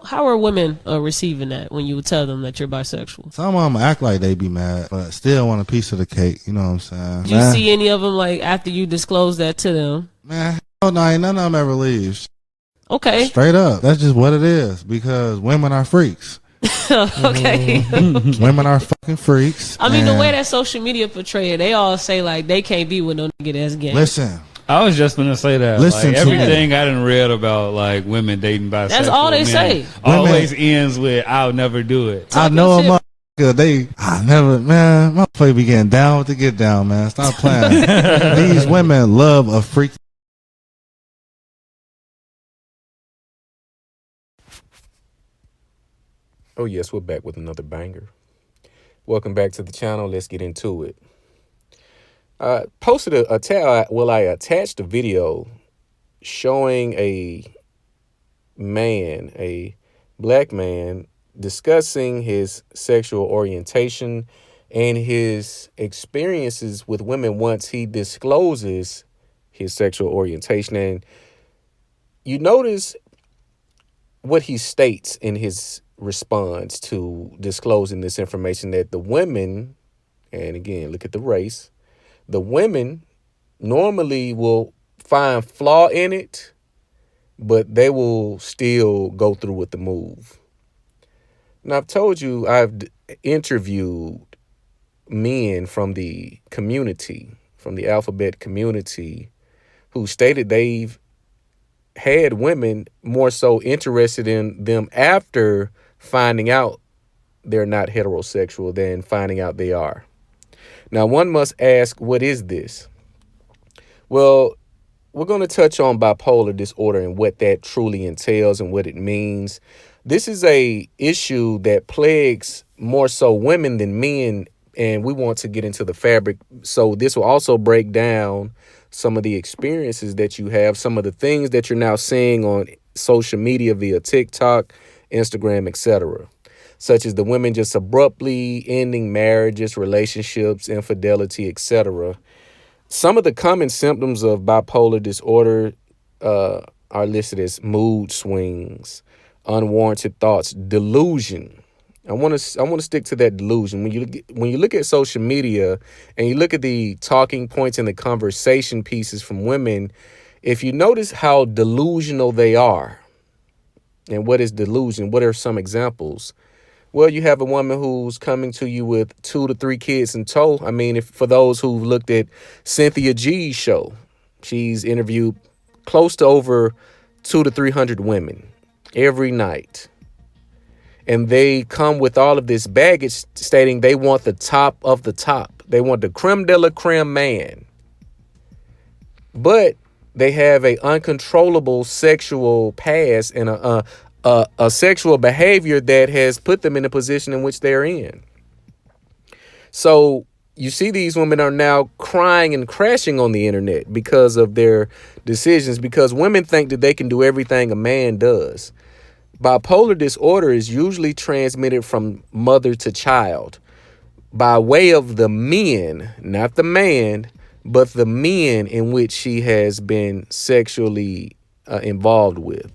how are women receiving that when you tell them that you're bisexual? Some of them act like they be mad, but still want a piece of the cake. You know what I'm saying? Do you see any of them like after you disclose that to them? Man, hell no, ain't none of them ever leaves. Okay. Straight up. That's just what it is because women are freaks. Okay. Women are fucking freaks. I mean, the way that social media portray it, they all say like they can't be with no nigga that's gay. Listen. I was just gonna say that. Listen, like, everything I done read about like women dating bisexual. That's all they say. Always ends with "I'll never do it." I know a motherfucker. I never, man. Motherfucker be getting down with the get down, man. Stop playing. These women love a freak. Oh yes, we're back with another banger. Welcome back to the channel. Let's get into it. I posted I attached a video showing a black man, discussing his sexual orientation and his experiences with women once he discloses his sexual orientation. And you notice what he states in his response to disclosing this information, that the women, and again, look at the race, the women normally will find flaw in it, but they will still go through with the move. Now, I've told you I've interviewed men from the community, from the alphabet community, who stated they've had women more so interested in them after finding out they're not heterosexual than finding out they are. Now, one must ask, what is this? Well, we're going to touch on bipolar disorder and what that truly entails and what it means. This is a issue that plagues more so women than men, and we want to get into the fabric. So this will also break down some of the experiences that you have, some of the things that you're now seeing on social media via TikTok, Instagram, etc., such as the women just abruptly ending marriages, relationships, infidelity, etc. Some of the common symptoms of bipolar disorder are listed as mood swings, unwarranted thoughts, delusion. I want to stick to that delusion. When you look at social media and you look at the talking points and the conversation pieces from women, if you notice how delusional they are, and what is delusion? What are some examples? Well, you have a woman who's coming to you with 2 to 3 kids in tow. I mean, for those who've looked at Cynthia G's show, she's interviewed close to over 200 to 300 women every night. And they come with all of this baggage stating they want the top of the top. They want the creme de la creme man. But they have a uncontrollable sexual past and a sexual behavior that has put them in the position in which they're in. So you see these women are now crying and crashing on the internet because of their decisions, because women think that they can do everything a man does. Bipolar disorder is usually transmitted from mother to child by way of the men, not the man, but the men in which she has been sexually involved with.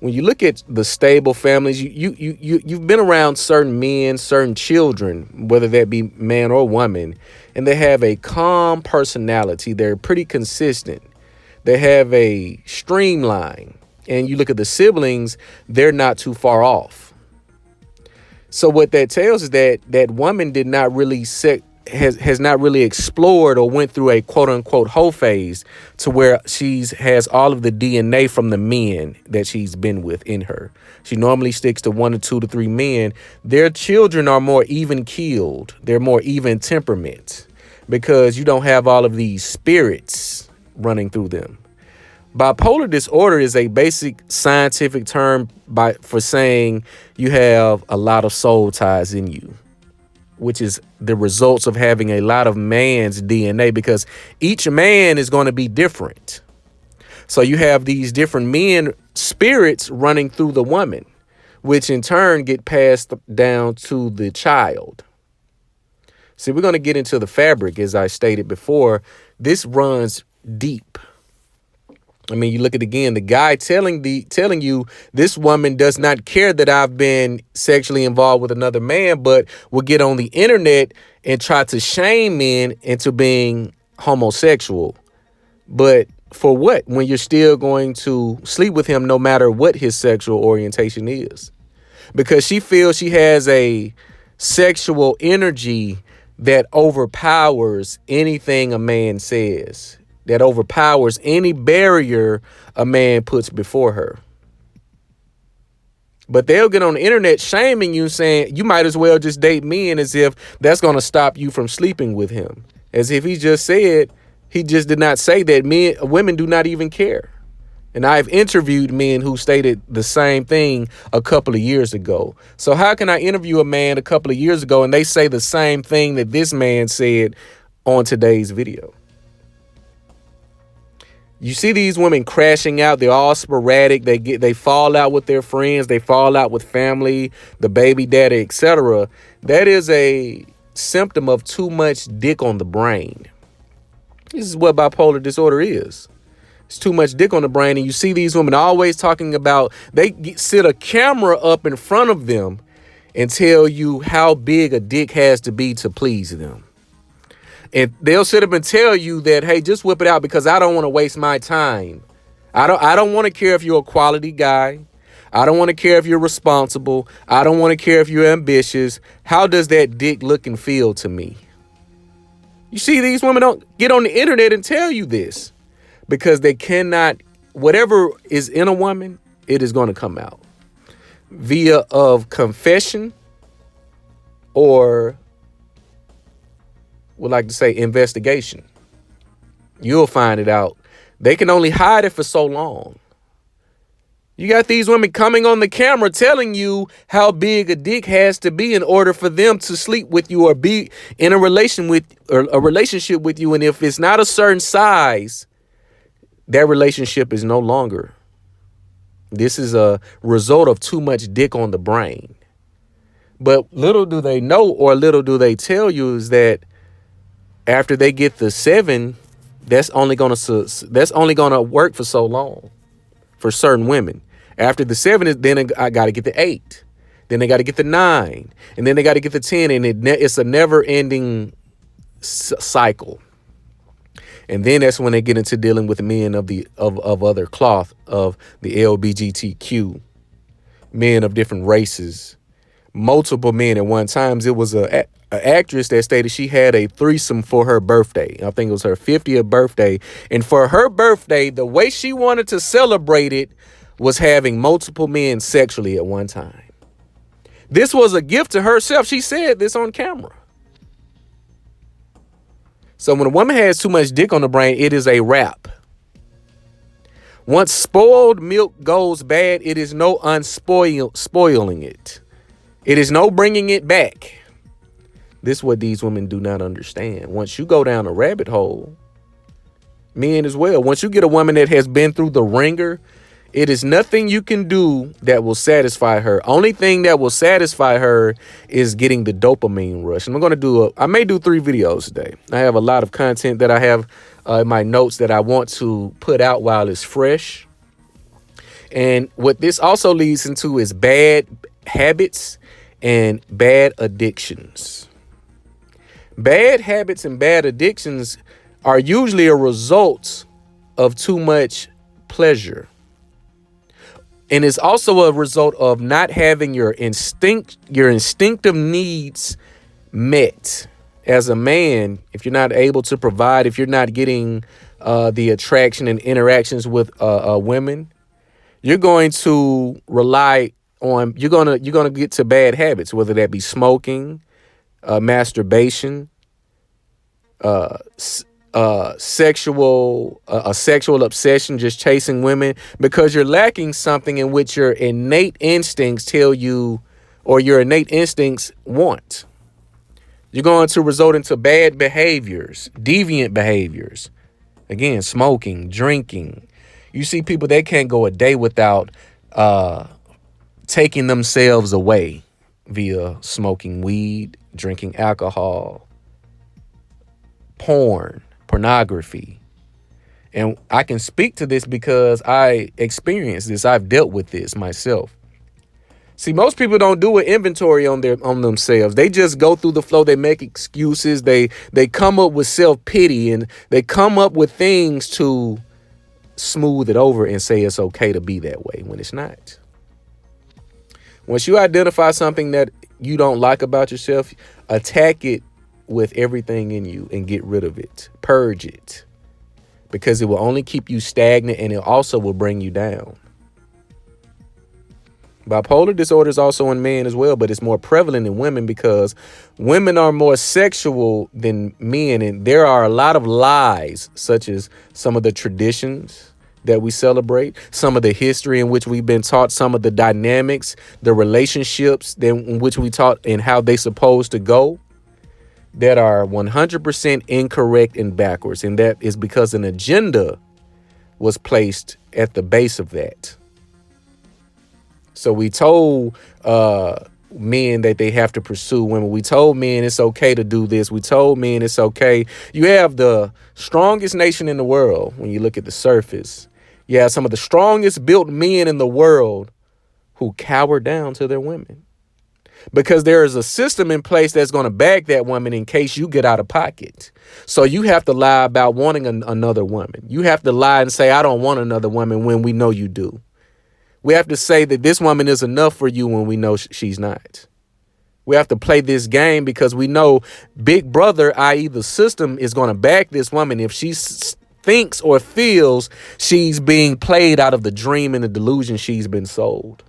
When you look at the stable families, you've been around certain men, certain children, whether that be man or woman, and they have a calm personality. They're pretty consistent. They have a streamline. And you look at the siblings, they're not too far off. So what that tells is that woman did not really has not really explored or went through a quote unquote whole phase to where has all of the DNA from the men that she's been with in her. She normally sticks to 1 to 2 to 3 men. Their children are more even keeled. They're more even temperament because you don't have all of these spirits running through them. Bipolar disorder is a basic scientific term for saying you have a lot of soul ties in you, which is the results of having a lot of man's DNA, because each man is going to be different. So you have these different men spirits running through the woman, which in turn get passed down to the child. See, we're going to get into the fabric, as I stated before. This runs deep. I mean, you look at again, the guy telling you this woman does not care that I've been sexually involved with another man, but will get on the internet and try to shame men into being homosexual. But for what? When you're still going to sleep with him no matter what his sexual orientation is. Because she feels she has a sexual energy that overpowers anything a man says, that overpowers any barrier a man puts before her. But they'll get on the internet shaming you, saying you might as well just date men, as if that's going to stop you from sleeping with him. As if he just did not say that women do not even care. And I've interviewed men who stated the same thing a couple of years ago. So how can I interview a man a couple of years ago and they say the same thing that this man said on today's video? You see these women crashing out. They're all sporadic. They fall out with their friends. They fall out with family, the baby daddy, etc. That is a symptom of too much dick on the brain. This is what bipolar disorder is. It's too much dick on the brain. And you see these women always talking about, sit a camera up in front of them and tell you how big a dick has to be to please them. And they'll sit up and tell you that, hey, just whip it out because I don't want to waste my time. I don't want to care if you're a quality guy. I don't want to care if you're responsible. I don't want to care if you're ambitious. How does that dick look and feel to me? You see, these women don't get on the internet and tell you this because they cannot, whatever is in a woman, it is going to come out via of confession or would like to say investigation. You'll find it out. They can only hide it for so long. You got these women coming on the camera telling you how big a dick has to be in order for them to sleep with you or be in a relationship with you. And if it's not a certain size, that relationship is no longer. This is a result of too much dick on the brain. But little do they know, or little do they tell you, is that after they get the 7, that's only gonna work for so long for certain women. After the 7 is, then I got to get the 8, then they got to get the 9, and then they got to get the 10, and it's a never-ending cycle. And then that's when they get into dealing with men of other cloth, of the LGBTQ, men of different races, multiple men at one time. It was a actress that stated she had a threesome for her birthday. I think it was her 50th birthday. And for her birthday, the way she wanted to celebrate it was having multiple men sexually at one time. This was a gift to herself. She said this on camera. So when a woman has too much dick on the brain, it is a wrap. Once spoiled milk goes bad, it is no spoiling it. It is no bringing it back. This is what these women do not understand. Once you go down a rabbit hole, men as well, once you get a woman that has been through the ringer, it is nothing you can do that will satisfy her. Only thing that will satisfy her is getting the dopamine rush. And I'm going to I may do 3 videos today. I have a lot of content that I have in my notes that I want to put out while it's fresh. And what this also leads into is bad habits and bad addictions. Bad habits and bad addictions are usually a result of too much pleasure. And it's also a result of not having your instinctive needs met. As a man, if you're not able to provide, if you're not getting the attraction and interactions with women, you're going to rely on, you're gonna get to bad habits, whether that be smoking, masturbation, sexual obsession, just chasing women, because you're lacking something in which your innate instincts tell you, or your innate instincts want. You're going to result into bad behaviors, deviant behaviors. Again, smoking, drinking. You see people, they can't go a day without taking themselves away via smoking weed, drinking alcohol, pornography. And I can speak to this because I experienced this. I've dealt with this myself. See, most people don't do an inventory on themselves. They just go through the flow. They make excuses. They come up with self-pity, and they come up with things to smooth it over and say it's okay to be that way when it's not. Once you identify something that you don't like about yourself, attack it with everything in you and get rid of it. Purge it. Because it will only keep you stagnant, and it also will bring you down. Bipolar disorder is also in men as well, but it's more prevalent in women because women are more sexual than men. And there are a lot of lies, such as some of the traditions that we celebrate, some of the history in which we've been taught, some of the dynamics, the relationships in which we taught and how they supposed to go, that are 100% incorrect and backwards. And that is because an agenda was placed at the base of that. So we told men that they have to pursue women. We told men it's okay to do this. We told men it's okay. You have the strongest nation in the world when you look at the surface. You have some of the strongest built men in the world who cower down to their women. Because there is a system in place that's going to back that woman in case you get out of pocket. So you have to lie about wanting another woman. You have to lie and say, I don't want another woman when we know you do. We have to say that this woman is enough for you when we know she's not. We have to play this game because we know Big Brother, i.e. the system, is going to back this woman if she thinks or feels she's being played out of the dream and the delusion she's been sold.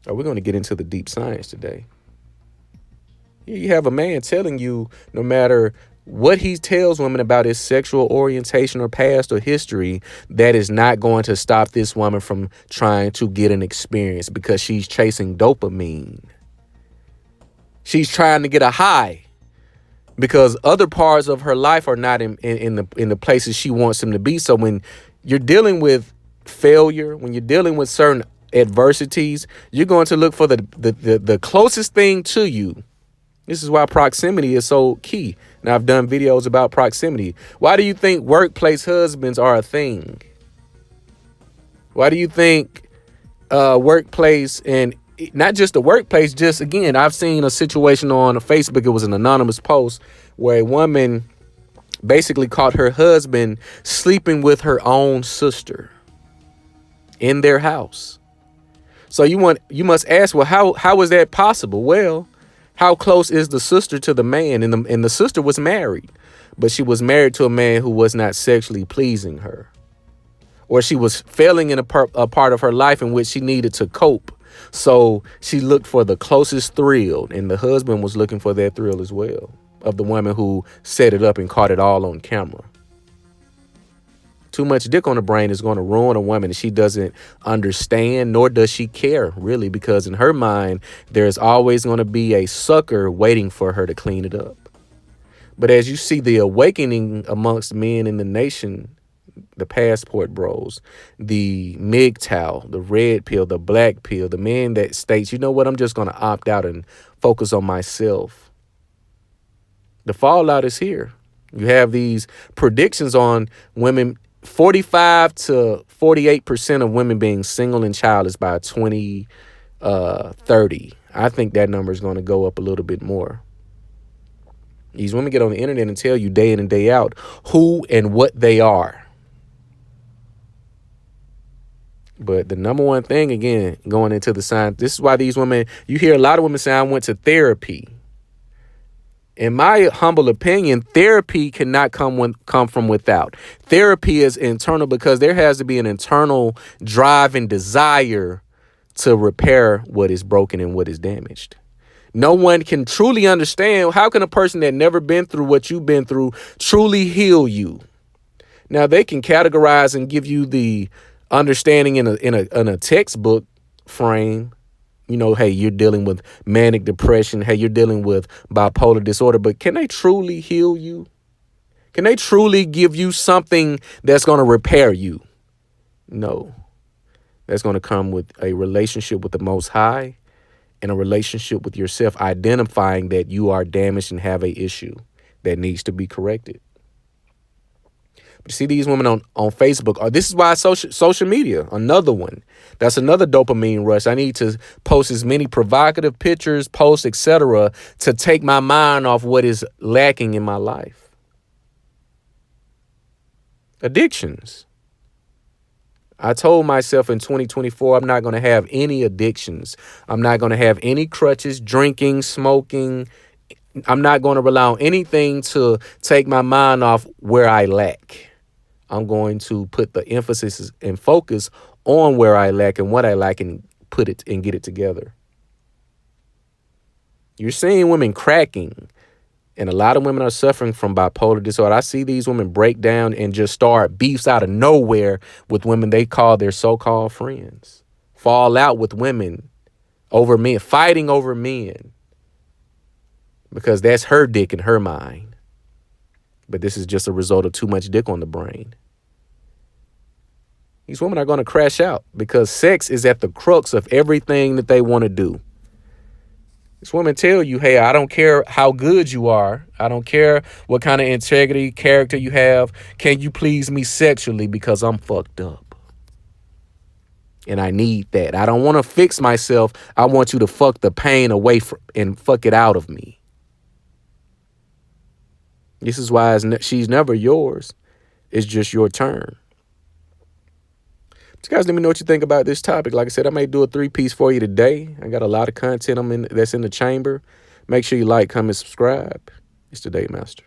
We're going to get into the deep science today. You have a man telling you no matter what he tells women about his sexual orientation or past or history, that is not going to stop this woman from trying to get an experience because she's chasing dopamine. She's trying to get a high because other parts of her life are not in the places she wants them to be. So when you're dealing with failure, when you're dealing with certain adversities, you're going to look for the closest thing to you. This is why proximity is so key. Now, I've done videos about proximity. Why do you think workplace husbands are a thing? Why do you think workplace, and not just the workplace, just again, I've seen a situation on Facebook. It was an anonymous post where a woman basically caught her husband sleeping with her own sister in their house. So you must ask, well, how is that possible? Well, how close is the sister to the man? And the sister was married, but she was married to a man who was not sexually pleasing her, or she was failing in a part of her life in which she needed to cope. So she looked for the closest thrill, and the husband was looking for that thrill as well, of the woman who set it up and caught it all on camera. Too much dick on the brain is going to ruin a woman, and she doesn't understand, nor does she care, really, because in her mind, there's always going to be a sucker waiting for her to clean it up. But as you see the awakening amongst men in the nation, the passport bros, the MGTOW, the red pill, the black pill, the man that states, you know what, I'm just going to opt out and focus on myself. The fallout is here. You have these predictions on women. 45 to 48% of women being single and childless by 2030. I think that number is going to go up a little bit more. These women get on the internet and tell you day in and day out who and what they are. But the number one thing, again, going into the science, this is why these women, you hear a lot of women say, I went to therapy. In my humble opinion, therapy cannot come from without. Therapy is internal because there has to be an internal drive and desire to repair what is broken and what is damaged. No one can truly understand. How can a person that never been through what you've been through truly heal you? Now, they can categorize and give you the understanding in a textbook frame. You know, hey, you're dealing with manic depression. Hey, you're dealing with bipolar disorder. But can they truly heal you? Can they truly give you something that's going to repair you? No. That's going to come with a relationship with the Most High and a relationship with yourself, identifying that you are damaged and have an issue that needs to be corrected. You see these women on Facebook. Oh, this is why social media, another one. That's another dopamine rush. I need to post as many provocative pictures, posts, etc., to take my mind off what is lacking in my life. Addictions. I told myself in 2024, I'm not going to have any addictions. I'm not going to have any crutches, drinking, smoking. I'm not going to rely on anything to take my mind off where I lack. I'm going to put the emphasis and focus on where I lack and what I lack and put it and get it together. You're seeing women cracking, and a lot of women are suffering from bipolar disorder. I see these women break down and just start beefs out of nowhere with women they call their so-called friends. Fall out with women over men, fighting over men, because that's her dick in her mind. But this is just a result of too much dick on the brain. These women are going to crash out because sex is at the crux of everything that they want to do. These women tell you, hey, I don't care how good you are. I don't care what kind of integrity, character you have. Can you please me sexually because I'm fucked up? And I need that. I don't want to fix myself. I want you to fuck the pain away and fuck it out of me. This is why she's never yours. It's just your turn. So guys, let me know what you think about this topic. Like I said, I may do a 3-piece for you today. I got a lot of content that's in the chamber. Make sure you like, comment, subscribe. It's the Date Master.